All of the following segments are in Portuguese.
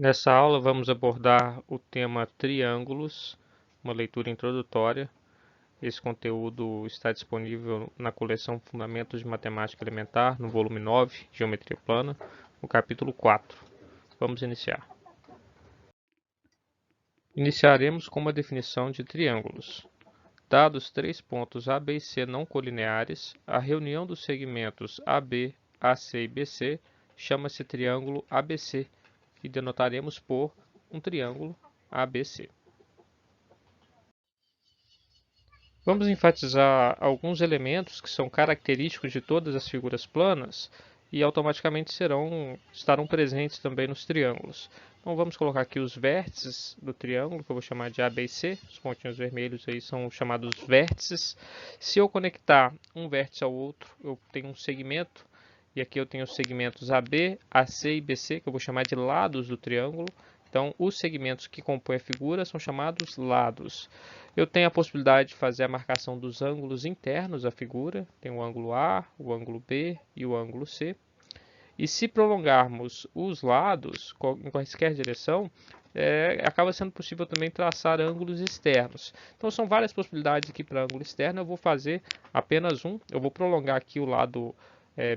Nessa aula vamos abordar o tema triângulos, uma leitura introdutória. Esse conteúdo está disponível na coleção Fundamentos de Matemática Elementar, no volume 9, Geometria Plana, no capítulo 4. Vamos iniciar. Iniciaremos com uma definição de triângulos. Dados três pontos A, B e C não colineares, a reunião dos segmentos AB, AC e BC chama-se triângulo ABC, e denotaremos por um triângulo ABC. Vamos enfatizar alguns elementos que são característicos de todas as figuras planas e automaticamente estarão presentes também nos triângulos. Então vamos colocar aqui os vértices do triângulo, que eu vou chamar de A, B e C. Os pontinhos vermelhos aí são chamados vértices. Se eu conectar um vértice ao outro, eu tenho um segmento. E aqui eu tenho os segmentos AB, AC e BC, que eu vou chamar de lados do triângulo. Então, os segmentos que compõem a figura são chamados lados. Eu tenho a possibilidade de fazer a marcação dos ângulos internos da figura. Tem o ângulo A, o ângulo B e o ângulo C. E se prolongarmos os lados em qualquer direção, acaba sendo possível também traçar ângulos externos. Então são várias possibilidades aqui para ângulo externo. Eu vou fazer apenas um. Eu vou prolongar aqui o lado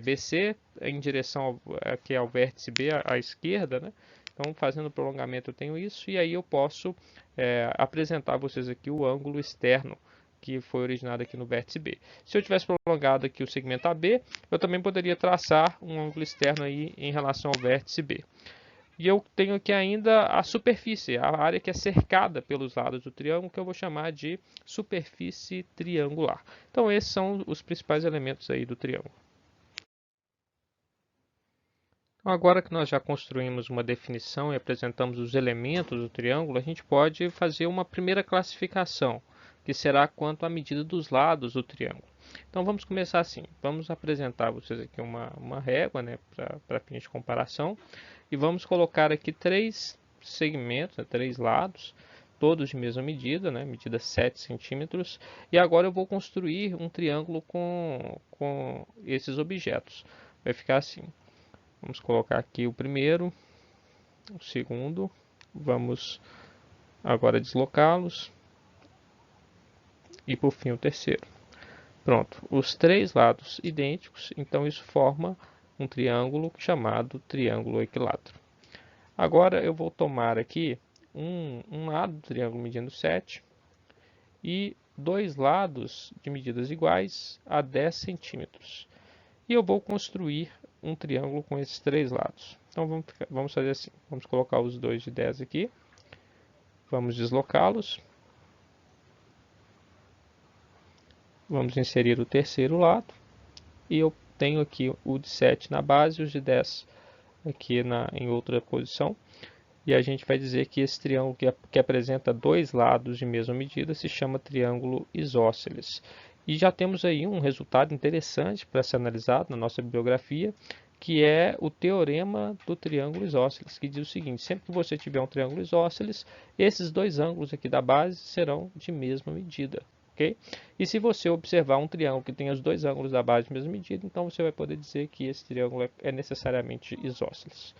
BC em direção aqui ao vértice B à esquerda, né? Então, fazendo o prolongamento, eu tenho isso, e aí eu posso apresentar a vocês aqui o ângulo externo que foi originado aqui no vértice B. Se eu tivesse prolongado aqui o segmento AB, eu também poderia traçar um ângulo externo aí em relação ao vértice B. E eu tenho aqui ainda a superfície, a área que é cercada pelos lados do triângulo, que eu vou chamar de superfície triangular. Então, esses são os principais elementos aí do triângulo. Agora que nós já construímos uma definição e apresentamos os elementos do triângulo, a gente pode fazer uma primeira classificação, que será quanto à medida dos lados do triângulo. Então vamos começar assim. Vamos apresentar a vocês aqui uma régua, né, para fins de comparação, e vamos colocar aqui três segmentos, né, três lados, todos de mesma medida, né, medida 7 centímetros, e agora eu vou construir um triângulo com esses objetos. Vai ficar assim. Vamos colocar aqui o primeiro, o segundo, vamos agora deslocá-los e por fim o terceiro. Pronto, os três lados idênticos, então isso forma um triângulo chamado triângulo equilátero. Agora eu vou tomar aqui um lado do triângulo medindo 7 e dois lados de medidas iguais a 10 centímetros. E eu vou construir um triângulo com esses três lados. Então vamos fazer assim. Vamos colocar os dois de 10 aqui. Vamos deslocá-los. Vamos inserir o terceiro lado. E eu tenho aqui o de 7 na base e os de 10 aqui em outra posição. E a gente vai dizer que esse triângulo que apresenta dois lados de mesma medida se chama triângulo isósceles. E já temos aí um resultado interessante para ser analisado na nossa bibliografia, que é o teorema do triângulo isósceles, que diz o seguinte: sempre que você tiver um triângulo isósceles, esses dois ângulos aqui da base serão de mesma medida. Okay? E se você observar um triângulo que tem os dois ângulos da base de mesma medida, então você vai poder dizer que esse triângulo é necessariamente isósceles.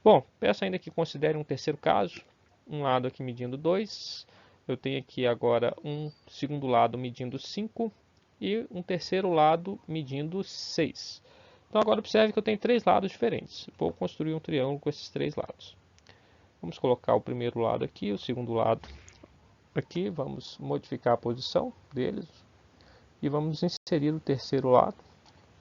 Bom, peço ainda que considere um terceiro caso, um lado aqui medindo 2, eu tenho aqui agora um segundo lado medindo 5 e um terceiro lado medindo 6. Então agora observe que eu tenho três lados diferentes. Vou construir um triângulo com esses três lados. Vamos colocar o primeiro lado aqui, o segundo lado aqui, vamos modificar a posição deles e vamos inserir o terceiro lado,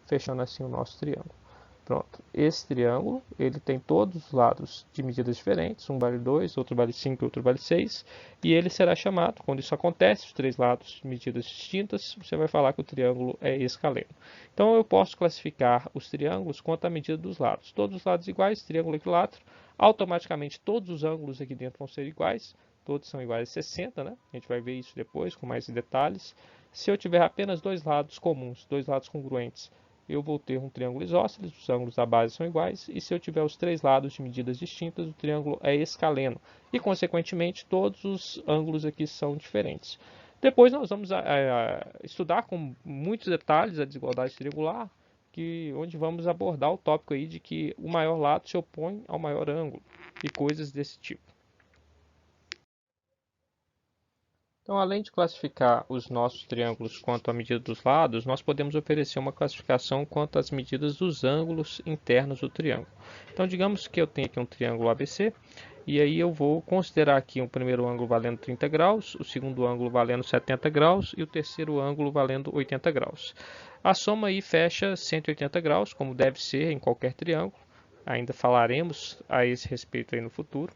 fechando assim o nosso triângulo. Pronto, esse triângulo ele tem todos os lados de medidas diferentes, um vale 2, outro vale 5 e outro vale 6, e ele será chamado, quando isso acontece, os três lados de medidas distintas, você vai falar que o triângulo é escaleno. Então eu posso classificar os triângulos quanto à medida dos lados. Todos os lados iguais, triângulo equilátero, automaticamente todos os ângulos aqui dentro vão ser iguais, todos são iguais a 60, né? A gente vai ver isso depois com mais detalhes. Se eu tiver apenas dois lados comuns, dois lados congruentes, eu vou ter um triângulo isósceles, os ângulos da base são iguais, e se eu tiver os três lados de medidas distintas, o triângulo é escaleno, e consequentemente todos os ângulos aqui são diferentes. Depois nós vamos estudar com muitos detalhes a desigualdade triangular, onde vamos abordar o tópico aí de que o maior lado se opõe ao maior ângulo. e coisas desse tipo. Então, além de classificar os nossos triângulos quanto à medida dos lados, nós podemos oferecer uma classificação quanto às medidas dos ângulos internos do triângulo. Então, digamos que eu tenho aqui um triângulo ABC, e aí eu vou considerar aqui um primeiro ângulo valendo 30 graus, o segundo ângulo valendo 70 graus e o terceiro ângulo valendo 80 graus. A soma aí fecha 180 graus, como deve ser em qualquer triângulo. Ainda falaremos a esse respeito aí no futuro.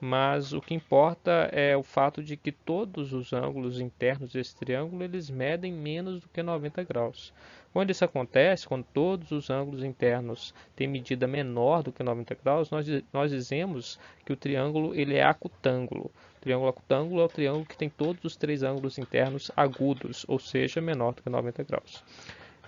Mas o que importa é o fato de que todos os ângulos internos desse triângulo eles medem menos do que 90 graus. Quando isso acontece, quando todos os ângulos internos têm medida menor do que 90 graus, nós dizemos que o triângulo ele é acutângulo. O triângulo acutângulo é o triângulo que tem todos os três ângulos internos agudos, ou seja, menor do que 90 graus.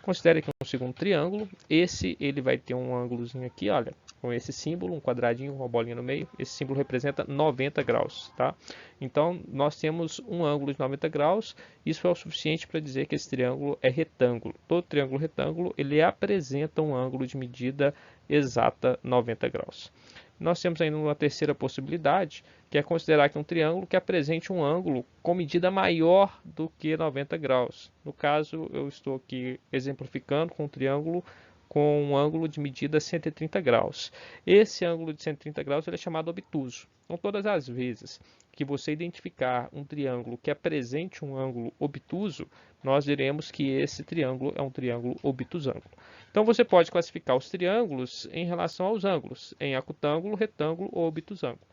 Considere aqui um segundo triângulo. Esse ele vai ter um ângulozinho aqui, olha, com esse símbolo, um quadradinho, uma bolinha no meio. Esse símbolo representa 90 graus, tá? Então, nós temos um ângulo de 90 graus. Isso é o suficiente para dizer que esse triângulo é retângulo. Todo triângulo retângulo, ele apresenta um ângulo de medida exata 90 graus. Nós temos ainda uma terceira possibilidade, que é considerar que um triângulo que apresente um ângulo com medida maior do que 90 graus. No caso, eu estou aqui exemplificando com um triângulo com um ângulo de medida 130 graus. Esse ângulo de 130 graus ele é chamado obtuso. Então, todas as vezes que você identificar um triângulo que apresente um ângulo obtuso, nós diremos que esse triângulo é um triângulo obtusângulo. Então, você pode classificar os triângulos em relação aos ângulos, em acutângulo, retângulo ou obtusângulo.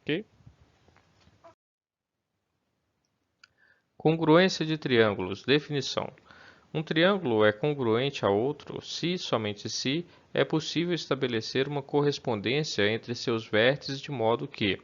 Ok? Congruência de triângulos. Definição. Um triângulo é congruente a outro se e somente se é possível estabelecer uma correspondência entre seus vértices de modo que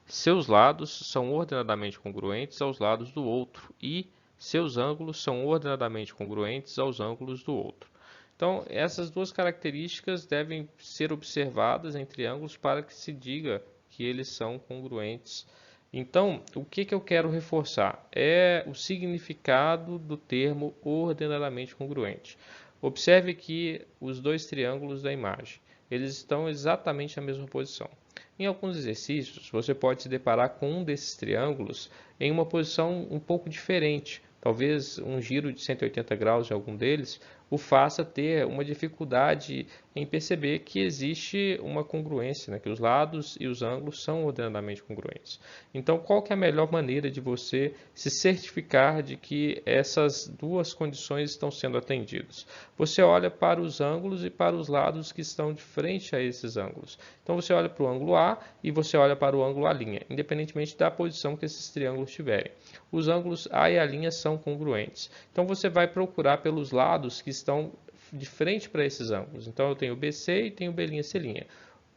seus lados são ordenadamente congruentes aos lados do outro e seus ângulos são ordenadamente congruentes aos ângulos do outro. Então, essas duas características devem ser observadas em triângulos para que se diga que eles são congruentes. Então, o que eu quero reforçar? É o significado do termo ordenadamente congruente. Observe que os dois triângulos da imagem, eles estão exatamente na mesma posição. Em alguns exercícios, você pode se deparar com um desses triângulos em uma posição um pouco diferente. Talvez um giro de 180 graus de algum deles o faça ter uma dificuldade em perceber que existe uma congruência, né? Que os lados e os ângulos são ordenadamente congruentes. Então, qual que é a melhor maneira de você se certificar de que essas duas condições estão sendo atendidas? Você olha para os ângulos e para os lados que estão de frente a esses ângulos. Então, você olha para o ângulo A e você olha para o ângulo A', independentemente da posição que esses triângulos tiverem. Os ângulos A e A' são congruentes. Então, você vai procurar pelos lados que estão de frente para esses ângulos. Então, eu tenho BC e tenho B'C'.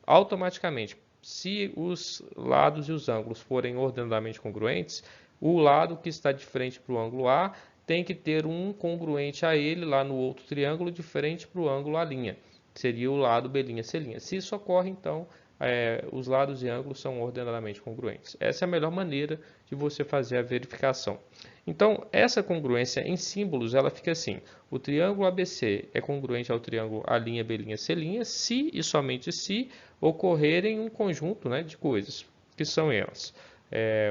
Automaticamente, se os lados e os ângulos forem ordenadamente congruentes, o lado que está de frente para o ângulo A tem que ter um congruente a ele lá no outro triângulo de frente para o ângulo A', que seria o lado B'C'. Se isso ocorre, então, os lados e ângulos são ordenadamente congruentes. Essa é a melhor maneira de você fazer a verificação. Então, essa congruência em símbolos, ela fica assim. O triângulo ABC é congruente ao triângulo A'B'C', se e somente se ocorrerem um conjunto, né, de coisas, que são elas.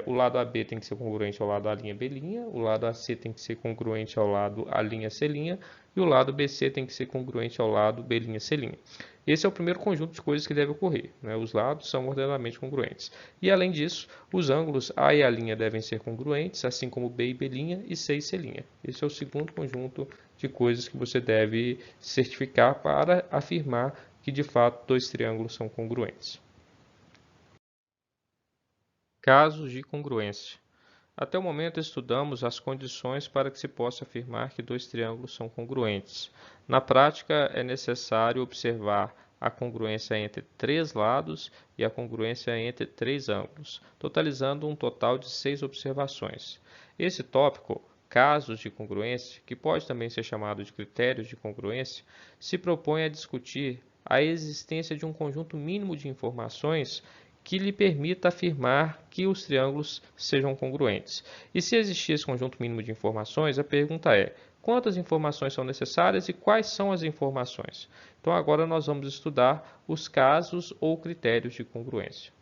O lado AB tem que ser congruente ao lado A'B', o lado AC tem que ser congruente ao lado A'C', e o lado BC tem que ser congruente ao lado B'C'. Esse é o primeiro conjunto de coisas que deve ocorrer, né? Os lados são ordenadamente congruentes. E além disso, os ângulos A e A' devem ser congruentes, assim como B e B' e C e C'. Esse é o segundo conjunto de coisas que você deve certificar para afirmar que de fato dois triângulos são congruentes. Casos de congruência. Até o momento estudamos as condições para que se possa afirmar que dois triângulos são congruentes. Na prática, é necessário observar a congruência entre três lados e a congruência entre três ângulos, totalizando um total de 6 observações. Esse tópico, casos de congruência, que pode também ser chamado de critérios de congruência, se propõe a discutir a existência de um conjunto mínimo de informações que lhe permita afirmar que os triângulos sejam congruentes. E se existir esse conjunto mínimo de informações, a pergunta é: quantas informações são necessárias e quais são as informações? Então agora nós vamos estudar os casos ou critérios de congruência.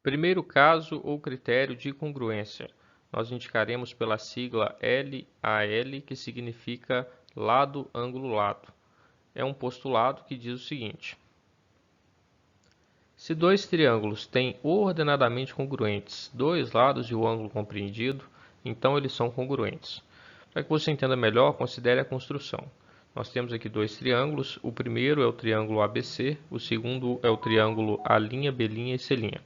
Primeiro caso ou critério de congruência. Nós indicaremos pela sigla LAL, que significa lado, ângulo, lado. É um postulado que diz o seguinte: se dois triângulos têm ordenadamente congruentes dois lados e o ângulo compreendido, então eles são congruentes. Para que você entenda melhor, considere a construção. Nós temos aqui dois triângulos. O primeiro é o triângulo ABC, o segundo é o triângulo A', B' e C'.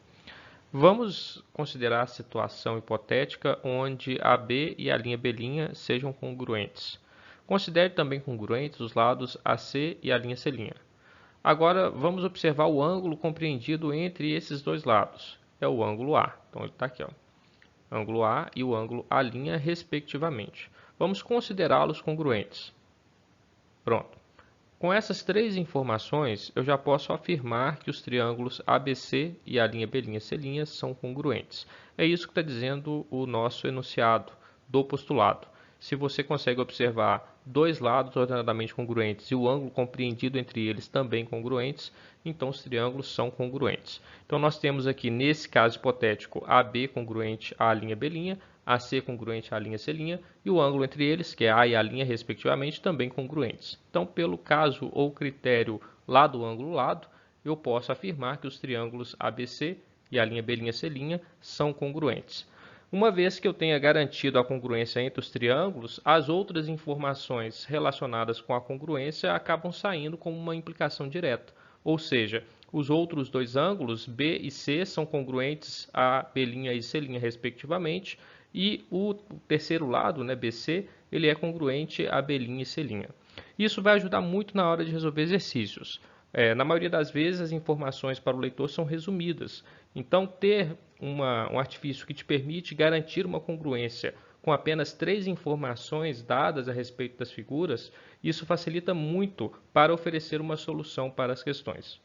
Vamos considerar a situação hipotética onde AB e a linha B' sejam congruentes. Considere também congruentes os lados AC e a linha C'. Agora vamos observar o ângulo compreendido entre esses dois lados. É o ângulo A. Então ele está aqui, ó. Ângulo A e o ângulo A', respectivamente. Vamos considerá-los congruentes. Pronto. Com essas três informações, eu já posso afirmar que os triângulos ABC e a linha B', C' são congruentes. É isso que está dizendo o nosso enunciado do postulado. Se você consegue observar dois lados ordenadamente congruentes e o ângulo compreendido entre eles também congruentes, então os triângulos são congruentes. Então nós temos aqui, nesse caso hipotético, AB congruente à linha B', AC congruente à linha C' e o ângulo entre eles, que é A e A', respectivamente, também congruentes. Então, pelo caso ou critério lado, ângulo, lado, eu posso afirmar que os triângulos ABC e a linha B', C' são congruentes. Uma vez que eu tenha garantido a congruência entre os triângulos, as outras informações relacionadas com a congruência acabam saindo como uma implicação direta. Ou seja, os outros dois ângulos, B e C, são congruentes a B' e C', respectivamente, e o terceiro lado, né, BC, ele é congruente a B' e C'. Isso vai ajudar muito na hora de resolver exercícios. Na maioria das vezes, as informações para o leitor são resumidas. Então, ter um artifício que te permite garantir uma congruência com apenas três informações dadas a respeito das figuras, isso facilita muito para oferecer uma solução para as questões.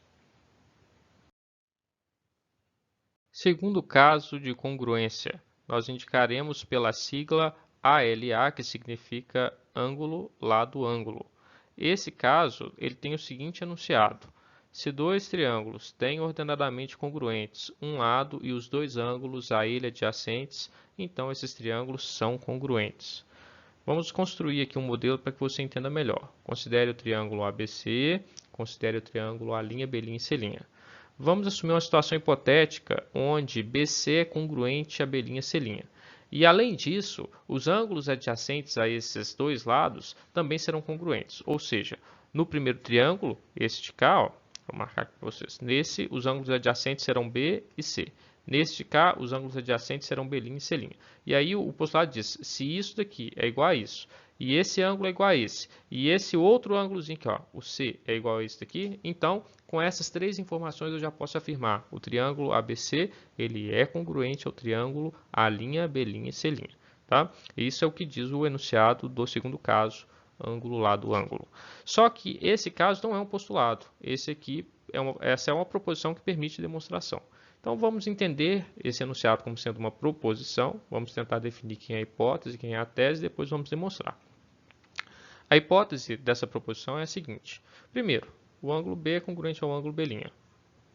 Segundo caso de congruência, nós indicaremos pela sigla ALA, que significa ângulo, lado, ângulo. Esse caso, ele tem o seguinte enunciado: se dois triângulos têm ordenadamente congruentes um lado e os dois ângulos a ele adjacentes, então esses triângulos são congruentes. Vamos construir aqui um modelo para que você entenda melhor. Considere o triângulo ABC, considere o triângulo A', B' e C'. Vamos assumir uma situação hipotética onde BC é congruente a B', C'. E além disso, os ângulos adjacentes a esses dois lados também serão congruentes. Ou seja, no primeiro triângulo, este de cá, ó, vou marcar aqui para vocês. Nesse, os ângulos adjacentes serão B e C. Neste cá, os ângulos adjacentes serão B' e C'. E aí o postulado diz, se isso daqui é igual a isso, e esse ângulo é igual a esse, e esse outro ângulozinho aqui, ó, o C é igual a esse daqui, então, com essas três informações eu já posso afirmar, o triângulo ABC, ele é congruente ao triângulo A', B' e C'. Tá? Isso é o que diz o enunciado do segundo caso, ângulo, lado, ângulo. Só que esse caso não é um postulado, essa é uma proposição que permite demonstração. Então, vamos entender esse enunciado como sendo uma proposição, vamos tentar definir quem é a hipótese, quem é a tese, e depois vamos demonstrar. A hipótese dessa proposição é a seguinte. Primeiro, o ângulo B é congruente ao ângulo B'.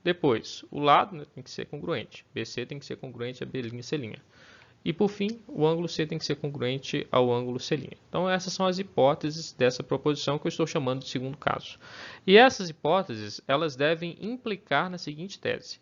Depois, o lado, né, tem que ser congruente. BC tem que ser congruente a B', C'. E, por fim, o ângulo C tem que ser congruente ao ângulo C'. Então, essas são as hipóteses dessa proposição que eu estou chamando de segundo caso. E essas hipóteses, elas devem implicar na seguinte tese.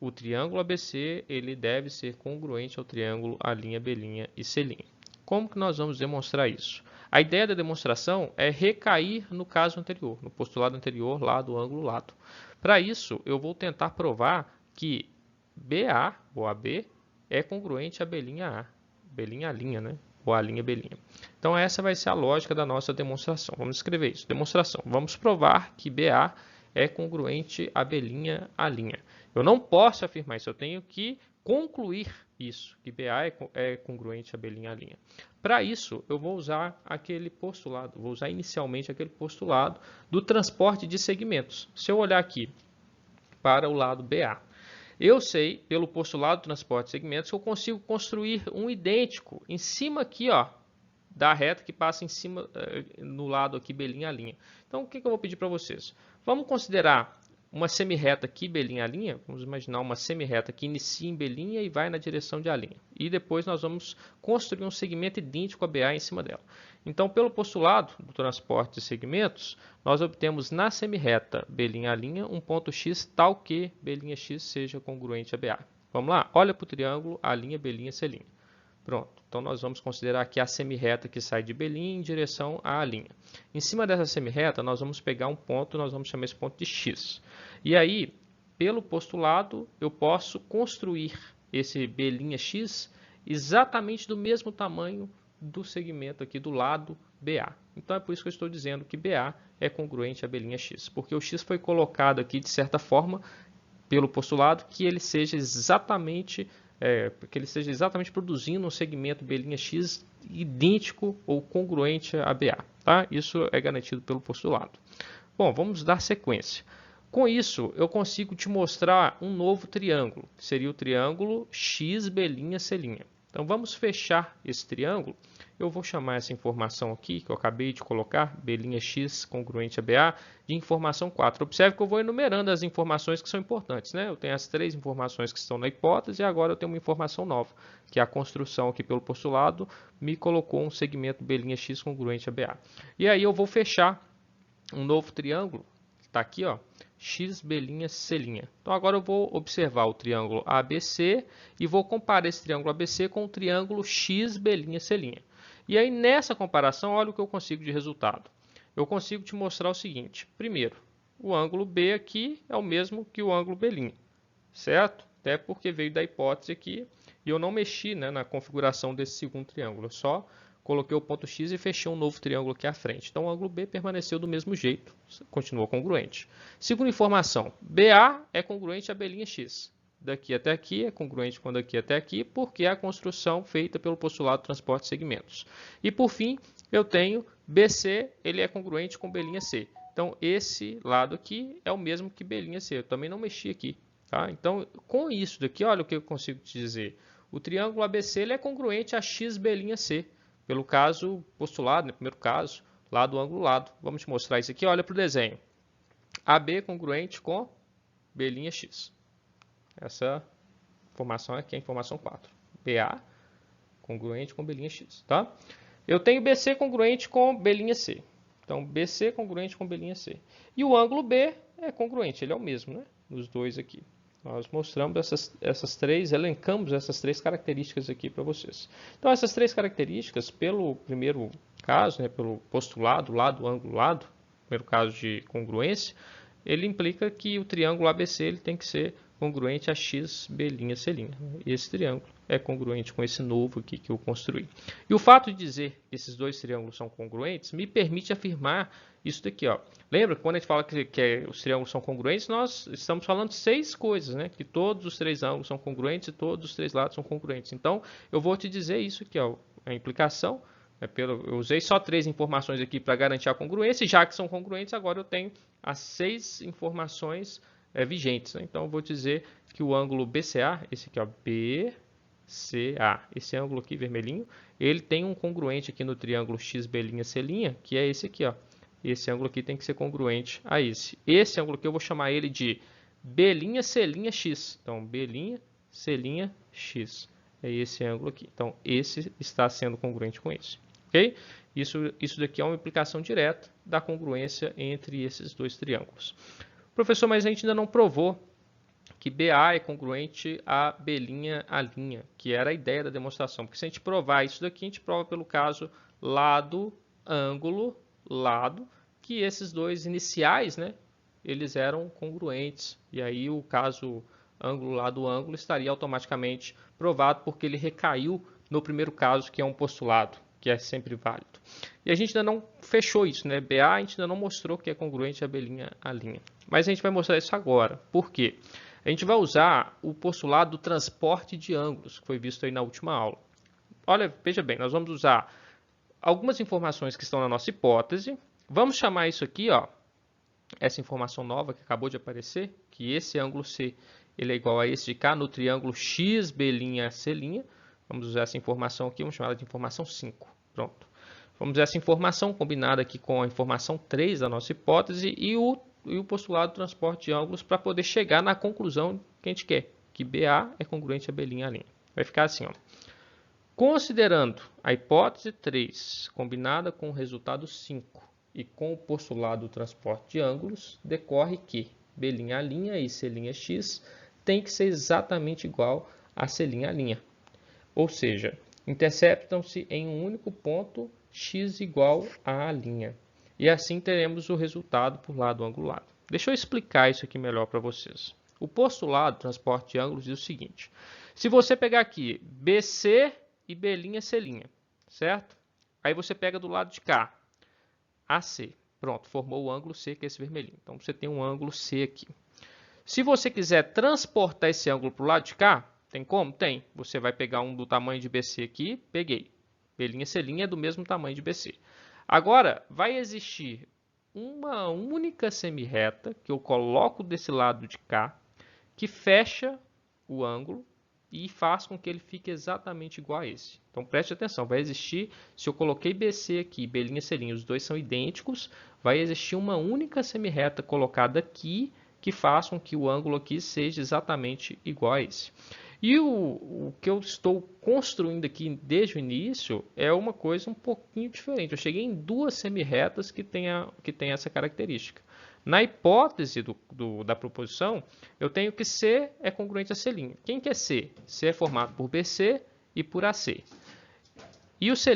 O triângulo ABC ele deve ser congruente ao triângulo A', B' e C'. Como que nós vamos demonstrar isso? A ideia da demonstração é recair no caso anterior, no postulado anterior, lado, ângulo, lado. Para isso, eu vou tentar provar que BA, ou AB, é congruente a B'A, B'A', né? Ou A', B'. Então, essa vai ser a lógica da nossa demonstração. Vamos escrever isso. Demonstração. Vamos provar que BA é congruente a B'A'. Eu não posso afirmar isso, eu tenho que concluir isso, que BA é congruente a B'A'. Para isso, eu vou usar aquele postulado, vou usar inicialmente aquele postulado do transporte de segmentos. Se eu olhar aqui para o lado BA, eu sei, pelo postulado do transporte de segmentos, que eu consigo construir um idêntico em cima aqui, ó, da reta que passa em cima, no lado aqui, B'A'. Então, o que eu vou pedir para vocês? Vamos considerar uma semirreta aqui, B', A', vamos imaginar uma semirreta que inicia em B' e vai na direção de A'. E depois nós vamos construir um segmento idêntico a BA em cima dela. Então, pelo postulado do transporte de segmentos, nós obtemos na semirreta B', A', um ponto X tal que B'X seja congruente a BA. Vamos lá? Olha para o triângulo A', B', C'. Pronto. Então, nós vamos considerar aqui a semirreta que sai de B' em direção a A'. Em cima dessa semirreta, nós vamos pegar um ponto, nós vamos chamar esse ponto de X. E aí, pelo postulado, eu posso construir esse B'X exatamente do mesmo tamanho do segmento aqui do lado BA. Então, é por isso que eu estou dizendo que BA é congruente a B'X, porque o X foi colocado aqui, de certa forma, pelo postulado, que ele seja exatamente produzindo um segmento B'X idêntico ou congruente a BA. Tá? Isso é garantido pelo postulado. Bom, vamos dar sequência. Com isso, eu consigo te mostrar um novo triângulo, que seria o triângulo X'B'C'. Então, vamos fechar esse triângulo. Eu vou chamar essa informação aqui, que eu acabei de colocar, B'X congruente a BA, de informação 4. Observe que eu vou enumerando as informações que são importantes, né? Eu tenho as 3 informações que estão na hipótese e agora eu tenho uma informação nova, que é a construção aqui pelo postulado me colocou um segmento B'X congruente a BA. E aí eu vou fechar um novo triângulo, que está aqui, ó, X'B'C'. Então, agora eu vou observar o triângulo ABC e vou comparar esse triângulo ABC com o triângulo X'B'C'. E aí, nessa comparação, olha o que eu consigo de resultado. Eu consigo te mostrar o seguinte. Primeiro, o ângulo B aqui é o mesmo que o ângulo B', certo? Até porque veio da hipótese aqui e eu não mexi, né, na configuração desse segundo triângulo. Eu só coloquei o ponto X e fechei um novo triângulo aqui à frente. Então, o ângulo B permaneceu do mesmo jeito, continuou congruente. Segunda informação, BA é congruente a B'X. Daqui até aqui é congruente com daqui até aqui, porque é a construção feita pelo postulado de transporte de segmentos. E, por fim, eu tenho BC, ele é congruente com B'C. Então, esse lado aqui é o mesmo que B'C. Eu também não mexi aqui. Tá? Então, com isso daqui, olha o que eu consigo te dizer. O triângulo ABC ele é congruente a X'B'C. Pelo caso postulado, no primeiro caso, lado, ângulo, lado. Vamos te mostrar isso aqui. Olha para o desenho. AB congruente com B'X. Essa informação aqui é a informação 4. BA congruente com B'X. Tá? Eu tenho BC congruente com B'C. Então, BC congruente com B'C. E o ângulo B é congruente, ele é o mesmo, né? Nos dois aqui. Nós mostramos elencamos essas 3 características aqui para vocês. Então, essas 3 características, pelo primeiro caso, né, pelo postulado, lado, ângulo, lado, primeiro caso de congruência, ele implica que o triângulo ABC ele tem que ser congruente a X'B'C'. Esse triângulo é congruente com esse novo aqui que eu construí. E o fato de dizer que esses 2 triângulos são congruentes me permite afirmar isso daqui. Ó. Lembra que quando a gente fala que os triângulos são congruentes, nós estamos falando 6 coisas, né? Que todos os 3 ângulos são congruentes e todos os 3 lados são congruentes. Então, eu vou te dizer isso aqui, ó, a implicação. Eu usei só 3 informações aqui para garantir a congruência, e já que são congruentes, agora eu tenho as 6 informações vigentes. Né? Então, eu vou dizer que o ângulo BCA, esse aqui, ó, BCA, esse ângulo aqui vermelhinho, ele tem um congruente aqui no triângulo X'B'C', que é esse aqui, ó. Esse ângulo aqui tem que ser congruente a esse. Esse ângulo aqui eu vou chamar ele de B'C'(x). Então, B'C'(x). É esse ângulo aqui. Então, esse está sendo congruente com esse. Ok? Isso daqui é uma implicação direta da congruência entre esses 2 triângulos. Professor, mas a gente ainda não provou que BA é congruente a B'A', que era a ideia da demonstração. Porque se a gente provar isso daqui, a gente prova pelo caso lado, ângulo, lado, que esses 2 iniciais, né, eles eram congruentes. E aí o caso ângulo, lado, ângulo estaria automaticamente provado porque ele recaiu no primeiro caso, que é um postulado, que é sempre válido. E a gente ainda não fechou isso, né? BA a gente ainda não mostrou que é congruente a B'A'. Mas a gente vai mostrar isso agora. Por quê? A gente vai usar o postulado do transporte de ângulos, que foi visto aí na última aula. Olha, veja bem, nós vamos usar algumas informações que estão na nossa hipótese. Vamos chamar isso aqui, ó, essa informação nova que acabou de aparecer, que esse ângulo C ele é igual a esse de cá no triângulo X'B'C'. Vamos usar essa informação aqui, vamos chamar ela de informação 5. Pronto. Vamos usar essa informação combinada aqui com a informação 3 da nossa hipótese e o o postulado do transporte de ângulos para poder chegar na conclusão que a gente quer, que BA é congruente a B' A'. Vai ficar assim, ó. Considerando a hipótese 3 combinada com o resultado 5 e com o postulado do transporte de ângulos, decorre que B'A' e C'X tem que ser exatamente igual a C'A'. Ou seja, interceptam-se em um único ponto x igual a A'. E assim teremos o resultado por lado angulado. Deixa eu explicar isso aqui melhor para vocês. O postulado do transporte de ângulos diz o seguinte. Se você pegar aqui BC e B'C', certo? Aí você pega do lado de cá, AC. Pronto, formou o ângulo C, que é esse vermelhinho. Então você tem um ângulo C aqui. Se você quiser transportar esse ângulo para o lado de cá, tem como? Tem. Você vai pegar um do tamanho de BC aqui, peguei. B'C' é do mesmo tamanho de BC. Agora, vai existir uma única semirreta que eu coloco desse lado de cá, que fecha o ângulo e faz com que ele fique exatamente igual a esse. Então preste atenção, vai existir, se eu coloquei BC aqui, B'C', os dois são idênticos, vai existir uma única semirreta colocada aqui que faz com que o ângulo aqui seja exatamente igual a esse. E o que eu estou construindo aqui desde o início é uma coisa um pouquinho diferente. Eu cheguei em duas semirretas que têm essa característica. Na hipótese da proposição, eu tenho que C é congruente a C'. Quem que é C? C é formado por BC e por AC. E o C'?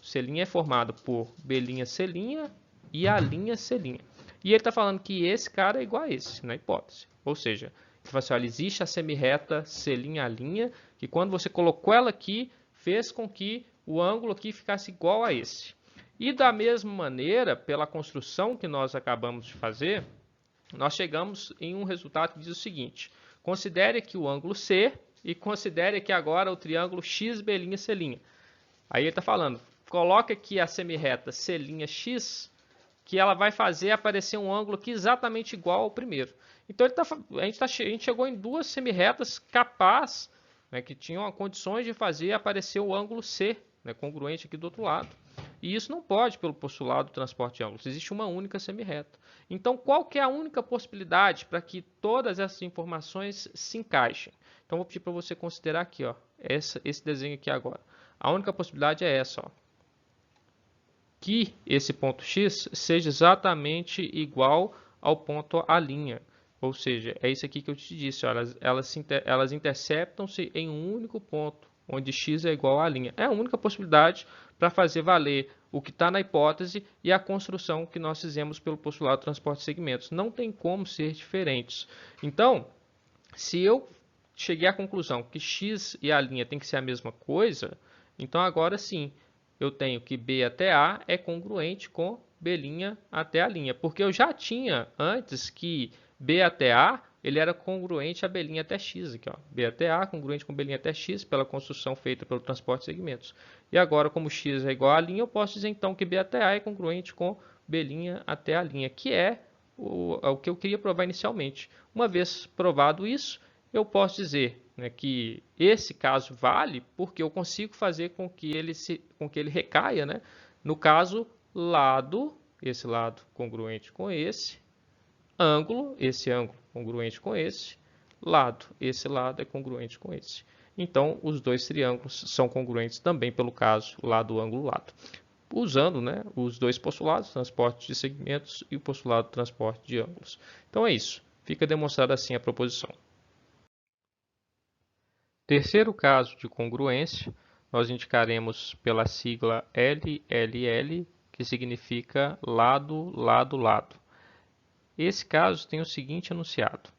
C' é formado por B'C' e A'C'. E ele está falando que esse cara é igual a esse, na hipótese. Ou seja, ele fala assim, olha, existe a semirreta C'A', que quando você colocou ela aqui, fez com que o ângulo aqui ficasse igual a esse. E da mesma maneira, pela construção que nós acabamos de fazer, nós chegamos em um resultado que diz o seguinte. Considere aqui o ângulo C e considere aqui agora o triângulo XB'C'. Aí ele está falando, coloca aqui a semirreta C'X, que ela vai fazer aparecer um ângulo aqui exatamente igual ao primeiro. Então a gente chegou em duas semirretas capazes, né, que tinham condições de fazer aparecer o ângulo C, né, congruente aqui do outro lado. E isso não pode pelo postulado do transporte de ângulos. Existe uma única semirreta. Então, qual que é a única possibilidade para que todas essas informações se encaixem? Então, vou pedir para você considerar aqui, ó, esse desenho aqui agora. A única possibilidade é essa, ó, que esse ponto X seja exatamente igual ao ponto A'. Ou seja, é isso aqui que eu te disse, ó, elas interceptam-se em um único ponto, onde X é igual a A'. É a única possibilidade para fazer valer o que está na hipótese e a construção que nós fizemos pelo postulado de transporte de segmentos. Não tem como ser diferentes. Então, se eu cheguei à conclusão que X e A' tem que ser a mesma coisa, então agora sim, eu tenho que B até A é congruente com B' até A'. Porque eu já tinha antes que B até A ele era congruente a B' até X. Aqui, ó. B até A congruente com B' até X pela construção feita pelo transporte de segmentos. E agora, como X é igual a A', eu posso dizer então que B até A é congruente com B' até A', que é o que eu queria provar inicialmente. Uma vez provado isso, eu posso dizer, né, que esse caso vale porque eu consigo fazer com que ele recaia, né, no caso esse lado congruente com esse ângulo congruente com esse lado é congruente com esse. Então, os dois triângulos são congruentes também pelo caso lado, ângulo, lado. Usando, né, os dois postulados, transporte de segmentos e o postulado de transporte de ângulos. Então é isso. Fica demonstrada assim a proposição. Terceiro caso de congruência, nós indicaremos pela sigla LLL, que significa lado, lado, lado. Esse caso tem o seguinte enunciado.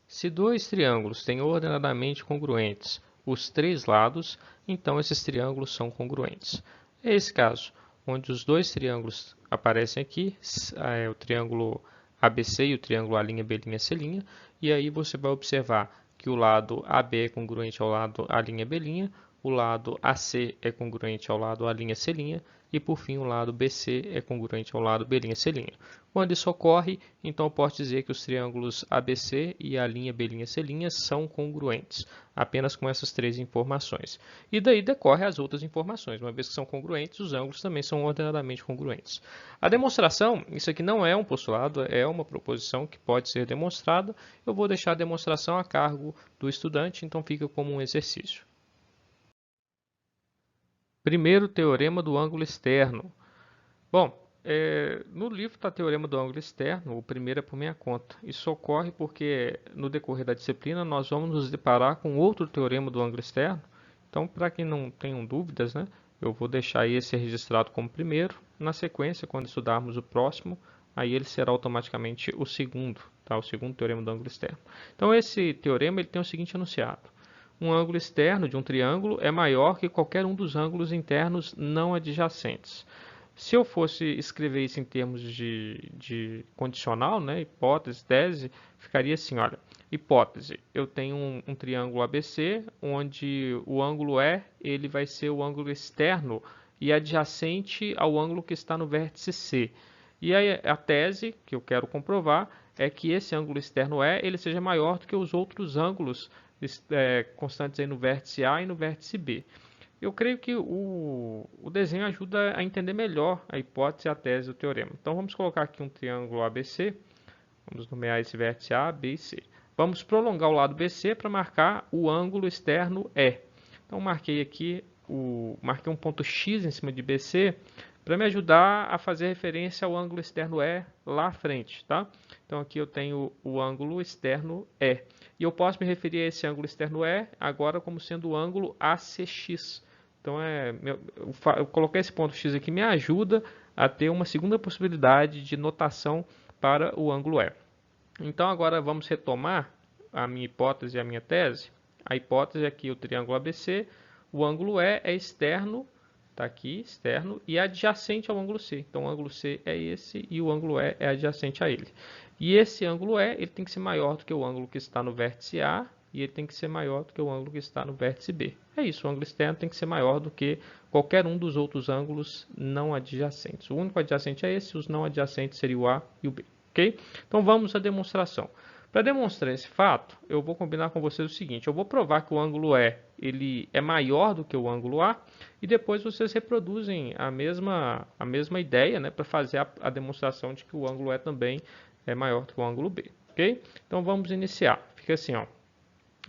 Se dois triângulos têm ordenadamente congruentes os três lados, então esses triângulos são congruentes. É esse caso, onde os dois triângulos aparecem aqui, o triângulo ABC e o triângulo A'B'C', e aí você vai observar que o lado AB é congruente ao lado A'B'C', o lado AC é congruente ao lado A'C', e por fim o lado BC é congruente ao lado B'C'. Quando isso ocorre, então eu posso dizer que os triângulos ABC e a linha B'C' são congruentes, apenas com essas três informações. E daí decorre as outras informações. Uma vez que são congruentes, os ângulos também são ordenadamente congruentes. A demonstração, isso aqui não é um postulado, é uma proposição que pode ser demonstrada. Eu vou deixar a demonstração a cargo do estudante, então fica como um exercício. Primeiro teorema do ângulo externo. Bom, no livro está teorema do ângulo externo, o primeiro é por minha conta. Isso ocorre porque no decorrer da disciplina nós vamos nos deparar com outro teorema do ângulo externo. Então, para quem não tenham dúvidas, né, eu vou deixar esse registrado como primeiro. Na sequência, quando estudarmos o próximo, aí ele será automaticamente o segundo, tá? O segundo teorema do ângulo externo. Então, esse teorema ele tem o seguinte enunciado. Um ângulo externo de um triângulo é maior que qualquer um dos ângulos internos não adjacentes. Se eu fosse escrever isso em termos de condicional, né, hipótese, tese, ficaria assim, olha, hipótese, eu tenho um triângulo ABC, onde o ângulo E ele vai ser o ângulo externo e adjacente ao ângulo que está no vértice C. E aí a tese que eu quero comprovar é que esse ângulo externo E ele seja maior do que os outros ângulos constantes aí no vértice A e no vértice B. Eu creio que o desenho ajuda a entender melhor a hipótese e a tese do teorema. Então vamos colocar aqui um triângulo ABC, vamos nomear esse vértice A, B e C. Vamos prolongar o lado BC para marcar o ângulo externo E. Então marquei aqui, marquei um ponto X em cima de BC para me ajudar a fazer referência ao ângulo externo E lá à frente, tá? Então aqui eu tenho o ângulo externo E. E eu posso me referir a esse ângulo externo E agora como sendo o ângulo ACX. Então eu coloquei esse ponto X aqui, me ajuda a ter uma segunda possibilidade de notação para o ângulo E. Então agora vamos retomar a minha hipótese e a minha tese. A hipótese é que o triângulo ABC, o ângulo E é externo, está aqui, externo, e adjacente ao ângulo C. Então o ângulo C é esse e o ângulo E é adjacente a ele. E esse ângulo E ele tem que ser maior do que o ângulo que está no vértice A e ele tem que ser maior do que o ângulo que está no vértice B. É isso, o ângulo externo tem que ser maior do que qualquer um dos outros ângulos não adjacentes. O único adjacente é esse, os não adjacentes seriam o A e o B. Okay? Então vamos à demonstração. Para demonstrar esse fato, eu vou combinar com vocês o seguinte, eu vou provar que o ângulo E ele é maior do que o ângulo A e depois vocês reproduzem a mesma ideia, né, para fazer a demonstração de que o ângulo E também é maior do que o ângulo B. Okay? Então vamos iniciar. Fica assim, ó.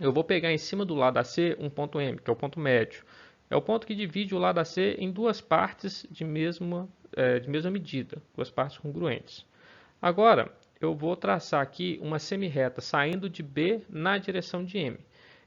Eu vou pegar em cima do lado AC um ponto M, que é o ponto médio. É o ponto que divide o lado AC em duas partes de mesma medida, duas partes congruentes. Agora, eu vou traçar aqui uma semirreta saindo de B na direção de M.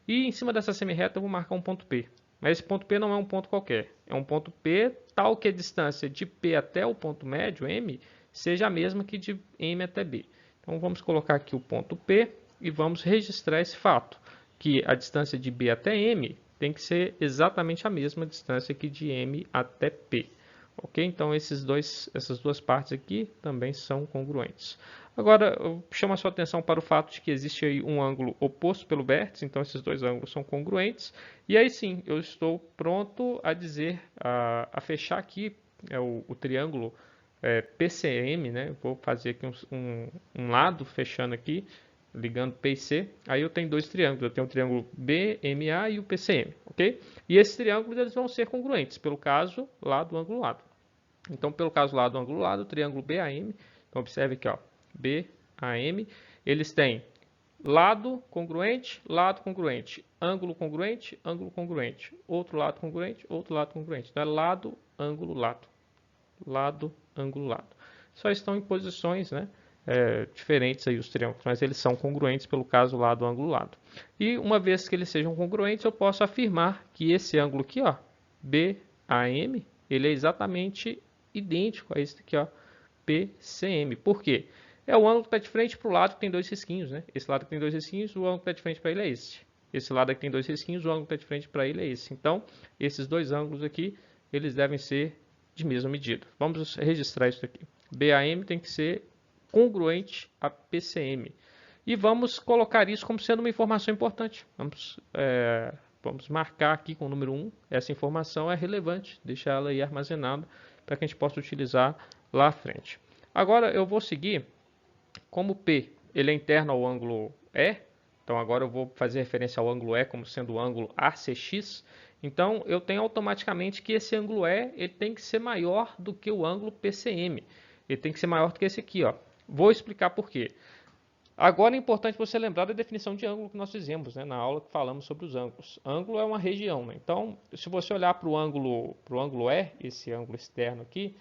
E em cima dessa semirreta eu vou marcar um ponto P. Mas esse ponto P não é um ponto qualquer. É um ponto P tal que a distância de P até o ponto médio, M, seja a mesma que de M até B. Então vamos colocar aqui o ponto P e vamos registrar esse fato, que a distância de B até M tem que ser exatamente a mesma distância que de M até P. Ok? Então essas duas partes aqui também são congruentes. Agora, eu chamo a sua atenção para o fato de que existe aí um ângulo oposto pelo vértice, então esses dois ângulos são congruentes. E aí sim, eu estou pronto a dizer, a fechar aqui o triângulo PCM, né? Eu vou fazer aqui um lado fechando aqui, ligando P e C. Aí eu tenho dois triângulos, eu tenho o triângulo BMA e o PCM, ok? E esses triângulos eles vão ser congruentes, pelo caso lado, ângulo, lado. Então, pelo caso lado, ângulo, lado, o triângulo BAM, então observe aqui, ó, BAM, eles têm lado congruente, ângulo congruente, outro lado congruente, outro lado congruente. Então, é lado, ângulo, lado. Lado, ângulo, lado. Só estão em posições, né, diferentes aí os triângulos, mas eles são congruentes pelo caso lado, ângulo, lado. E uma vez que eles sejam congruentes, eu posso afirmar que esse ângulo aqui, ó, BAM, ele é exatamente idêntico a esse aqui, ó, PCM. Por quê? É o ângulo que está de frente para o lado que tem dois risquinhos, né? Esse lado que tem dois risquinhos, o ângulo que está de frente para ele é esse. Esse lado aqui tem dois risquinhos, o ângulo que está de frente para ele é esse. Então, esses dois ângulos aqui, eles devem ser de mesma medida. Vamos registrar isso aqui. BAM tem que ser congruente a PCM. E vamos colocar isso como sendo uma informação importante. Vamos Vamos marcar aqui com o número 1. Essa informação é relevante, deixar ela aí armazenada para que a gente possa utilizar lá à frente. Agora eu vou seguir, como P ele é interno ao ângulo E, então agora eu vou fazer referência ao ângulo E como sendo o ângulo ACX, então eu tenho automaticamente que esse ângulo E ele tem que ser maior do que o ângulo PCM, ele tem que ser maior do que esse aqui, ó. Vou explicar por quê. Agora é importante você lembrar da definição de ângulo que nós fizemos, né, na aula que falamos sobre os ângulos. Ângulo é uma região, né? Então, se você olhar para o ângulo E, esse ângulo externo aqui,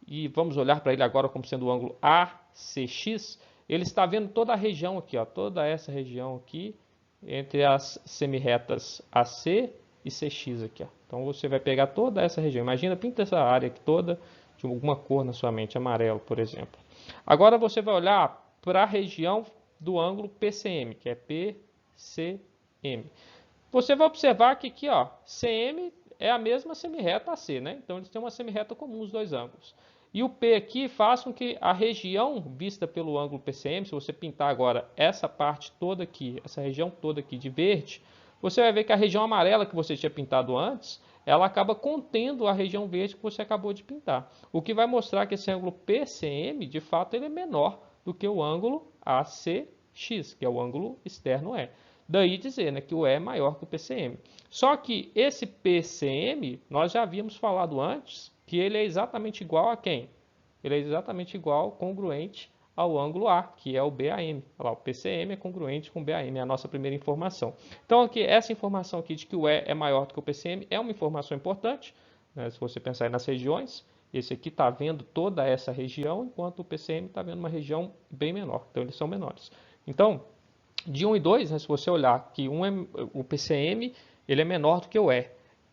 e vamos olhar para ele agora como sendo o ângulo ACX, ele está vendo toda a região aqui, ó, toda essa região aqui, entre as semirretas AC e CX aqui, ó. Então você vai pegar toda essa região. Imagina, pinta essa área aqui toda de alguma cor na sua mente, amarelo, por exemplo. Agora você vai olhar para a região do ângulo PCM, que é PCM. Você vai observar que aqui, ó, CM é a mesma semirreta AC, né? Então eles têm uma semirreta comum os dois ângulos. E o P aqui faz com que a região vista pelo ângulo PCM, se você pintar agora essa parte toda aqui, essa região toda aqui de verde, você vai ver que a região amarela que você tinha pintado antes, ela acaba contendo a região verde que você acabou de pintar. O que vai mostrar que esse ângulo PCM, de fato, ele é menor do que o ângulo ACX, que é o ângulo externo E. Daí dizer, né, que o E é maior que o PCM. Só que esse PCM, nós já havíamos falado antes, que ele é exatamente igual a quem? Ele é exatamente igual, congruente ao ângulo A, que é o BAM. Olha lá, o PCM é congruente com o BAM, é a nossa primeira informação. Então, aqui, essa informação aqui de que o E é maior do que o PCM é uma informação importante, né, se você pensar aí nas regiões. Esse aqui está vendo toda essa região, enquanto o PCM está vendo uma região bem menor. Então, eles são menores. Então, de 1 e 2, né, se você olhar que o PCM ele é menor do que o E,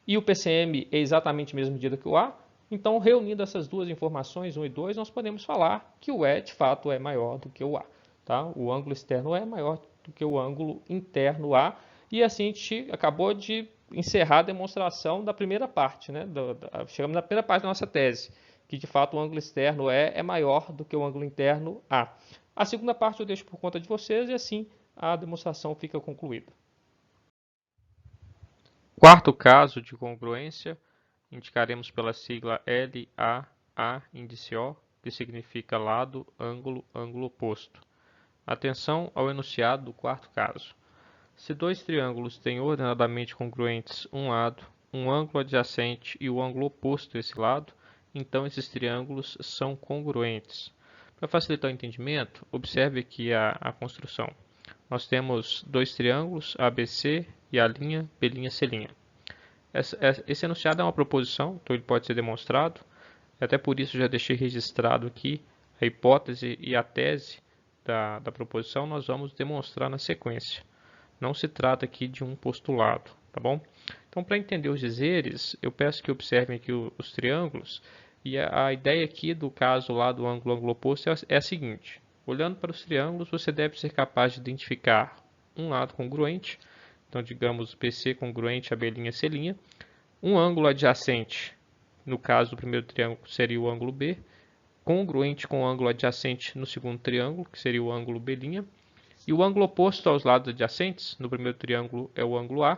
e o PCM é exatamente a mesma medida que o A, então, reunindo essas duas informações, 1 e 2, nós podemos falar que o E, de fato, é maior do que o A. Tá? O ângulo externo E é maior do que o ângulo interno A. E assim a gente acabou de encerrar a demonstração da primeira parte. Né? Chegamos na primeira parte da nossa tese, que de fato o ângulo externo E é maior do que o ângulo interno A. A segunda parte eu deixo por conta de vocês e assim a demonstração fica concluída. Quarto caso de congruência, indicaremos pela sigla LAA índice O, que significa lado, ângulo, ângulo oposto. Atenção ao enunciado do quarto caso. Se dois triângulos têm ordenadamente congruentes um lado, um ângulo adjacente e o ângulo oposto a esse lado, então esses triângulos são congruentes. Para facilitar o entendimento, observe aqui a construção. Nós temos dois triângulos, ABC e a linha B', C'. Esse enunciado é uma proposição, então ele pode ser demonstrado. Até por isso já deixei registrado aqui a hipótese e a tese da proposição, nós vamos demonstrar na sequência. Não se trata aqui de um postulado, tá bom? Então, para entender os dizeres, eu peço que observem aqui os triângulos. E a ideia aqui do caso lá do ângulo, ângulo oposto é a seguinte. Olhando para os triângulos, você deve ser capaz de identificar um lado congruente. Então, digamos, PC congruente a B', C'. Um ângulo adjacente, no caso do primeiro triângulo, seria o ângulo B. Congruente com o ângulo adjacente no segundo triângulo, que seria o ângulo B'. E o ângulo oposto aos lados adjacentes, no primeiro triângulo é o ângulo A,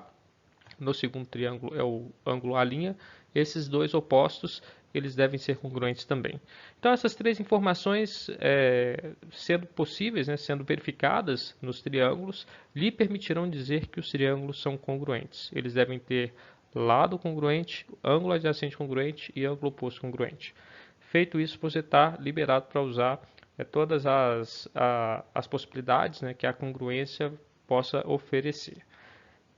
no segundo triângulo é o ângulo A'. Esses dois opostos, eles devem ser congruentes também. Então, essas três informações, sendo possíveis, né, sendo verificadas nos triângulos, lhe permitirão dizer que os triângulos são congruentes. Eles devem ter lado congruente, ângulo adjacente congruente e ângulo oposto congruente. Feito isso, você está liberado para usar todas as possibilidades, né, que a congruência possa oferecer.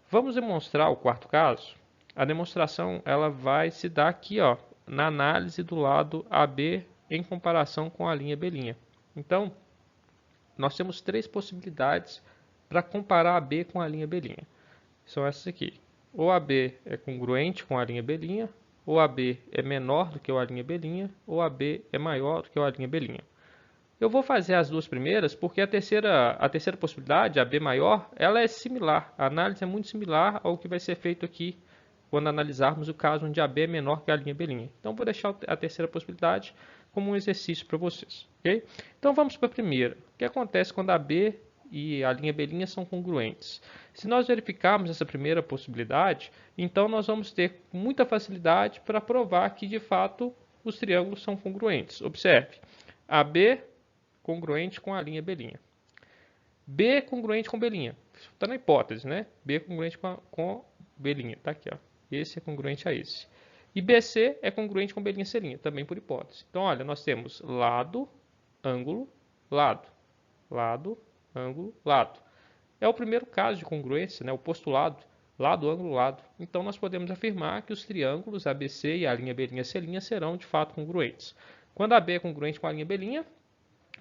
Vamos demonstrar o quarto caso? A demonstração ela vai se dar aqui, ó, na análise do lado AB em comparação com a linha B'. Então, nós temos três possibilidades para comparar AB com a linha B'. São essas aqui. Ou AB é congruente com a linha B', ou AB é menor do que a linha B', ou AB é maior do que a linha B'. Eu vou fazer as duas primeiras porque a terceira possibilidade, a B maior, ela é similar. A análise é muito similar ao que vai ser feito aqui quando analisarmos o caso onde a B é menor que a linha B'. Então, vou deixar a terceira possibilidade como um exercício para vocês. Okay? Então, vamos para a primeira. O que acontece quando a B e a linha B' são congruentes. Se nós verificarmos essa primeira possibilidade, então nós vamos ter muita facilidade para provar que, de fato, os triângulos são congruentes. Observe, AB congruente com a linha B'. B congruente com B'. Está na hipótese, né? B congruente com B'. Está aqui, ó. Esse é congruente a esse. E BC é congruente com B'C', também por hipótese. Então, olha, nós temos lado, ângulo, lado. Lado, ângulo, lado. É o primeiro caso de congruência, né? O postulado, lado, ângulo, lado. Então, nós podemos afirmar que os triângulos ABC e a linha B'C' serão, de fato, congruentes. Quando a B é congruente com a linha B',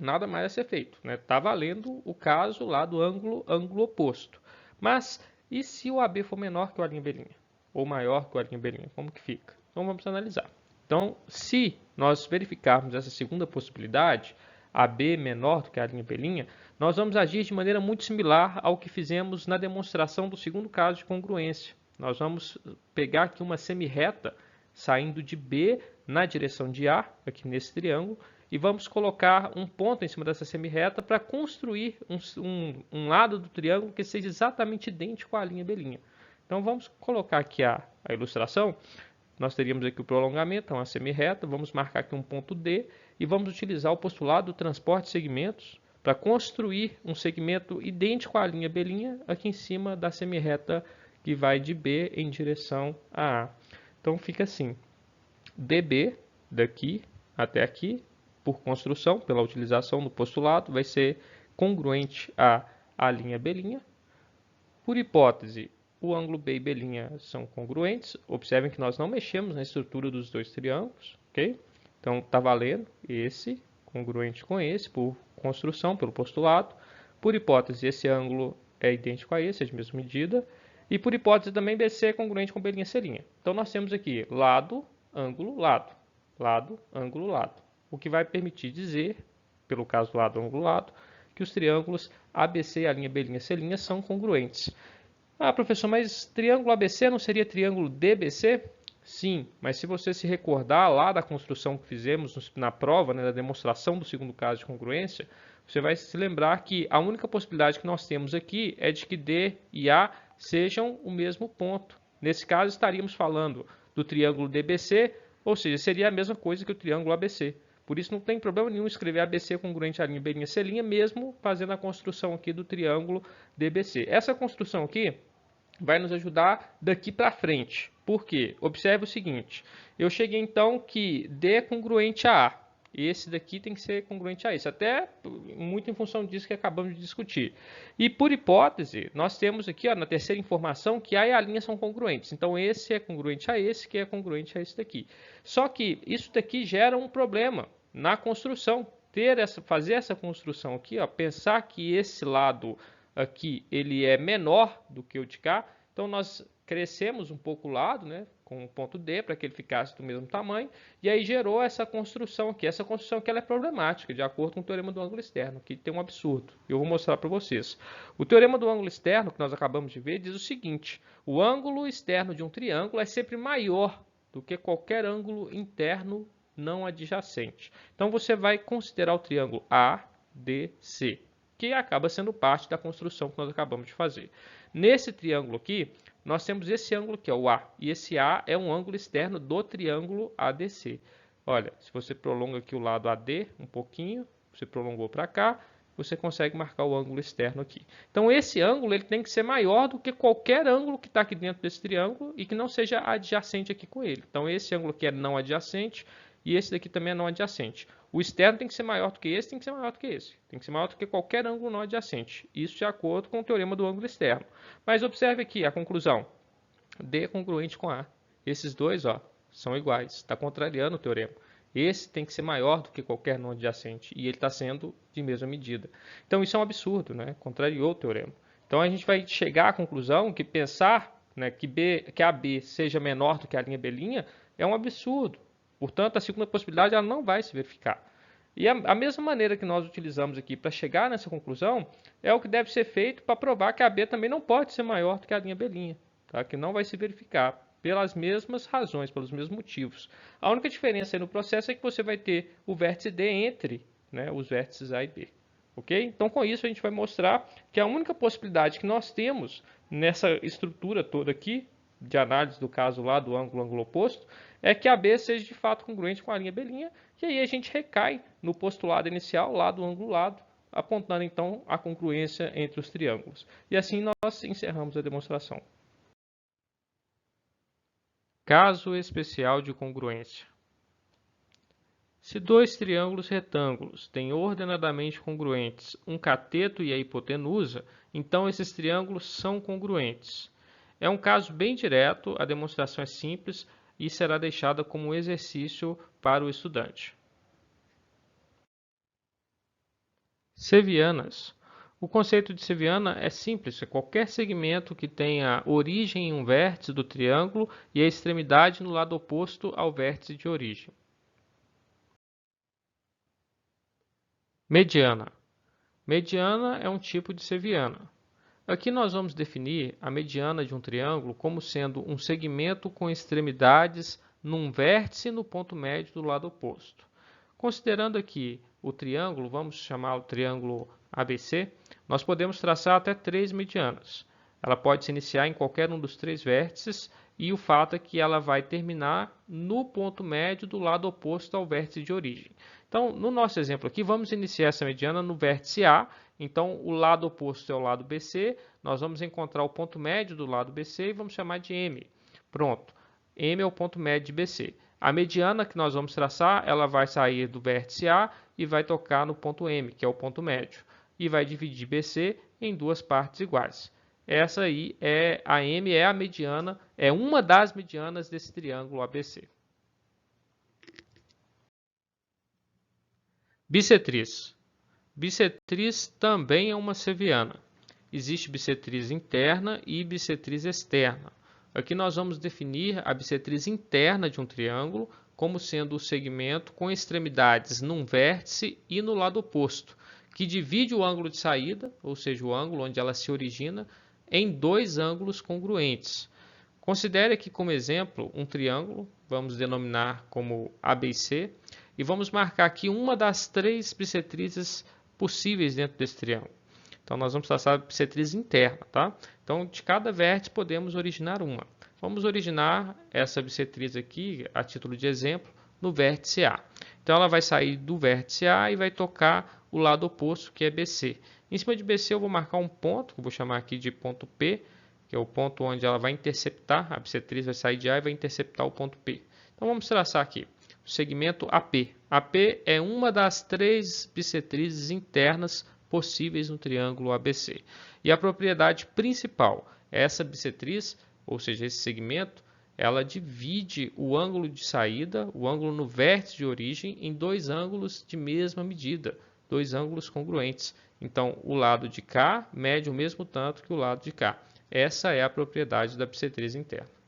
nada mais a ser feito, né? Tá valendo o caso lá do ângulo, ângulo oposto. Mas, e se o AB for menor que a linha B'? Ou maior que a linha B'? Como que fica? Então, vamos analisar. Então, se nós verificarmos essa segunda possibilidade, AB menor do que a linha B', nós vamos agir de maneira muito similar ao que fizemos na demonstração do segundo caso de congruência. Nós vamos pegar aqui uma semirreta saindo de B na direção de A, aqui nesse triângulo, e vamos colocar um ponto em cima dessa semirreta para construir um lado do triângulo que seja exatamente idêntico à linha B'. Então, vamos colocar aqui a ilustração. Nós teríamos aqui o prolongamento, uma semirreta, vamos marcar aqui um ponto D e vamos utilizar o postulado do transporte de segmentos para construir um segmento idêntico à linha B' aqui em cima da semirreta que vai de B em direção a A. Então, fica assim, DB, daqui até aqui, por construção, pela utilização do postulado, vai ser congruente à linha B'. Por hipótese, o ângulo B e B' são congruentes. Observem que nós não mexemos na estrutura dos dois triângulos, ok? Então, está valendo esse congruente com esse, por construção, pelo postulado. Por hipótese, esse ângulo é idêntico a esse, é de mesma medida. E por hipótese também, BC é congruente com B'C'. Então, nós temos aqui lado, ângulo, lado. Lado, ângulo, lado. O que vai permitir dizer, pelo caso lado, ângulo, lado, que os triângulos ABC e a linha B'C' são congruentes. Ah, professor, mas triângulo ABC não seria triângulo DBC? Sim, mas se você se recordar lá da construção que fizemos na prova, né, da demonstração do segundo caso de congruência, você vai se lembrar que a única possibilidade que nós temos aqui é de que D e A sejam o mesmo ponto. Nesse caso, estaríamos falando do triângulo DBC, ou seja, seria a mesma coisa que o triângulo ABC. Por isso, não tem problema nenhum escrever ABC congruente à linha B'C', mesmo fazendo a construção aqui do triângulo DBC. Essa construção aqui vai nos ajudar daqui para frente. Por quê? Observe o seguinte, eu cheguei então que D é congruente a A. Esse daqui tem que ser congruente a esse, até muito em função disso que acabamos de discutir. E por hipótese, nós temos aqui ó, na terceira informação que A e a linha são congruentes. Então esse é congruente a esse, que é congruente a esse daqui. Só que isso daqui gera um problema na construção. Fazer essa construção aqui, ó, pensar que esse lado aqui ele é menor do que o de cá, então nós crescemos um pouco o lado, né, com o ponto D para que ele ficasse do mesmo tamanho, e aí gerou essa construção aqui. Essa construção aqui ela é problemática, de acordo com o teorema do ângulo externo, que tem um absurdo. Eu vou mostrar para vocês. O teorema do ângulo externo, que nós acabamos de ver, diz o seguinte, o ângulo externo de um triângulo é sempre maior do que qualquer ângulo interno não adjacente. Então você vai considerar o triângulo ADC, que acaba sendo parte da construção que nós acabamos de fazer. Nesse triângulo aqui, nós temos esse ângulo que é o A, e esse A é um ângulo externo do triângulo ADC. Olha, se você prolonga aqui o lado AD um pouquinho, você prolongou para cá, você consegue marcar o ângulo externo aqui. Então esse ângulo ele tem que ser maior do que qualquer ângulo que está aqui dentro desse triângulo e que não seja adjacente aqui com ele. Então esse ângulo aqui é não adjacente, e esse daqui também é não adjacente. O externo tem que ser maior do que esse, tem que ser maior do que esse. Tem que ser maior do que qualquer ângulo não adjacente. Isso de acordo com o teorema do ângulo externo. Mas observe aqui a conclusão. D é congruente com A. Esses dois ó, são iguais. Está contrariando o teorema. Esse tem que ser maior do que qualquer não adjacente. E ele está sendo de mesma medida. Então isso é um absurdo, né? Contrariou o teorema. Então a gente vai chegar à conclusão que pensar, né, que AB seja menor do que a linha B' é um absurdo. Portanto, a segunda possibilidade ela não vai se verificar. E a mesma maneira que nós utilizamos aqui para chegar nessa conclusão é o que deve ser feito para provar que a B também não pode ser maior do que a linha B', tá? Que não vai se verificar pelas mesmas razões, pelos mesmos motivos. A única diferença aí no processo é que você vai ter o vértice D entre, né, os vértices A e B. ok? Então, com isso, a gente vai mostrar que a única possibilidade que nós temos nessa estrutura toda aqui, de análise do caso lá do ângulo oposto, é que AB seja de fato congruente com a linha B', e aí a gente recai no postulado inicial lá do ângulo lado, apontando então a congruência entre os triângulos. E assim nós encerramos a demonstração. Caso especial de congruência. Se dois triângulos retângulos têm ordenadamente congruentes um cateto e a hipotenusa, então esses triângulos são congruentes. É um caso bem direto, a demonstração é simples e será deixada como um exercício para o estudante. Sevianas. O conceito de seviana é simples, é qualquer segmento que tenha origem em um vértice do triângulo e a extremidade no lado oposto ao vértice de origem. Mediana. Mediana é um tipo de seviana. Aqui nós vamos definir a mediana de um triângulo como sendo um segmento com extremidades num vértice no ponto médio do lado oposto. Considerando aqui o triângulo, vamos chamar o triângulo ABC, nós podemos traçar até 3 medianas. Ela pode se iniciar em qualquer um dos 3 vértices e o fato é que ela vai terminar no ponto médio do lado oposto ao vértice de origem. Então, no nosso exemplo aqui, vamos iniciar essa mediana no vértice A. Então, o lado oposto é o lado BC. Nós vamos encontrar o ponto médio do lado BC e vamos chamar de M. Pronto. M é o ponto médio de BC. A mediana que nós vamos traçar, ela vai sair do vértice A e vai tocar no ponto M, que é o ponto médio. E vai dividir BC em 2 partes iguais. Essa aí a M é a mediana, é uma das medianas desse triângulo ABC. Bissetriz. Bissetriz também é uma seviana. Existe bissetriz interna e bissetriz externa. Aqui nós vamos definir a bissetriz interna de um triângulo como sendo o segmento com extremidades num vértice e no lado oposto, que divide o ângulo de saída, ou seja, o ângulo onde ela se origina, em 2 ângulos congruentes. Considere aqui como exemplo um triângulo, vamos denominar como ABC, e vamos marcar aqui uma das 3 bissetrizes possíveis dentro desse triângulo. Então, nós vamos traçar a bissetriz interna, tá? Então, de cada vértice podemos originar uma. Vamos originar essa bissetriz aqui, a título de exemplo, no vértice A. Então, ela vai sair do vértice A e vai tocar o lado oposto, que é BC. Em cima de BC, eu vou marcar um ponto, que eu vou chamar aqui de ponto P, que é o ponto onde ela vai interceptar, a bissetriz vai sair de A e vai interceptar o ponto P. Então, vamos traçar aqui o segmento AP. AP é uma das 3 bissetrizes internas possíveis no triângulo ABC. E a propriedade principal, essa bissetriz, ou seja, esse segmento, ela divide o ângulo de saída, o ângulo no vértice de origem, em 2 ângulos de mesma medida, 2 ângulos congruentes. Então, o lado de cá mede o mesmo tanto que o lado de cá. Essa é a propriedade da bissetriz interna.